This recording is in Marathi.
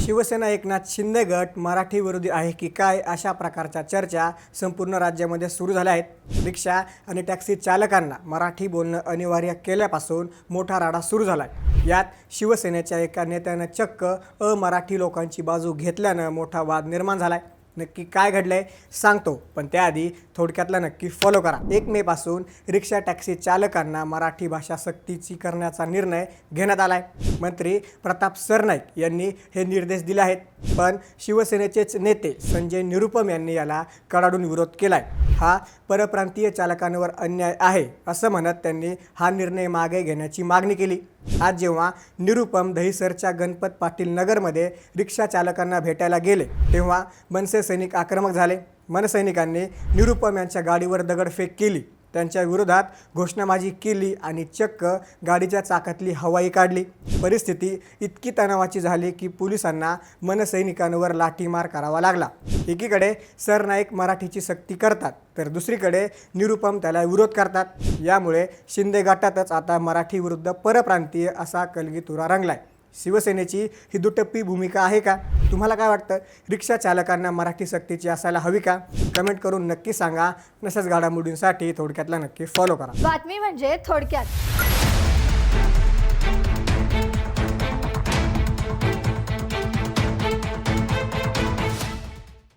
शिवसेना एकनाथ शिंदे गट मराठी विरोधी आहे की काय अशा प्रकारच्या चर्चा संपूर्ण राज्यामध्ये सुरू झाल्या आहेत। रिक्षा आणि टॅक्सी चालकांना मराठी बोलणं अनिवार्य केल्यापासून मोठा राडा सुरू झाला आहे। यात शिवसेनेच्या एका नेत्यानं चक्क अमराठी लोकांची बाजू घेतल्यानं मोठा वाद निर्माण झाला आहे। नक्की काय घडलंय सांगतो, पण त्याआधी थोडक्यातला नक्की फॉलो करा। 1 मे पासून रिक्षा टॅक्सी चालकांना मराठी भाषा सक्तीची करण्याचा निर्णय घेण्यात आला आहे। मंत्री प्रताप सरनाईक यांनी हे निर्देश दिले आहेत, पण शिवसेनेचेच नेते संजय निरुपम यांनी याला कडाडून विरोध केलाय। हा परप्रांतीय चालकांवर अन्याय आहे असं म्हणत त्यांनी हा निर्णय मागे घेण्याची मागणी केली। आज जेव्हा निरुपम दहिसरच्या गणपत पाटील नगरमध्ये रिक्षा चालकांना भेटायला गेले तेव्हा मनसे सैनिक आक्रमक झाले। मनसैनिकांनी निरुपम यांच्या गाडीवर दगडफेक केली, त्यांच्या विरोधात घोषणाबाजी केली आणि चक्क गाडीच्या चाकातली हवाई काढली। परिस्थिती इतकी तणावाची झाली की पोलिसांना मनसैनिकांवर लाठीमार करावा लागला। एकीकडे सरनाईक मराठीची सक्ती करतात तर दुसरीकडे निरुपम त्याला विरोध करतात। यामुळे शिंदे गटातच आता मराठी विरुद्ध परप्रांतीय असा कलगीतुरा रंगलाय। शिवसेनेची ही दुटप्पी भूमिका आहे का? तुम्हाला काय वाटतं? रिक्षा चालकांना मराठी सक्तीची असायला हवी का? कमेंट करून नक्की सांगा। नसच घडामोडींसाठी थोडक्यातला नक्की फॉलो करा। बातमी म्हणजे थोडक्यात।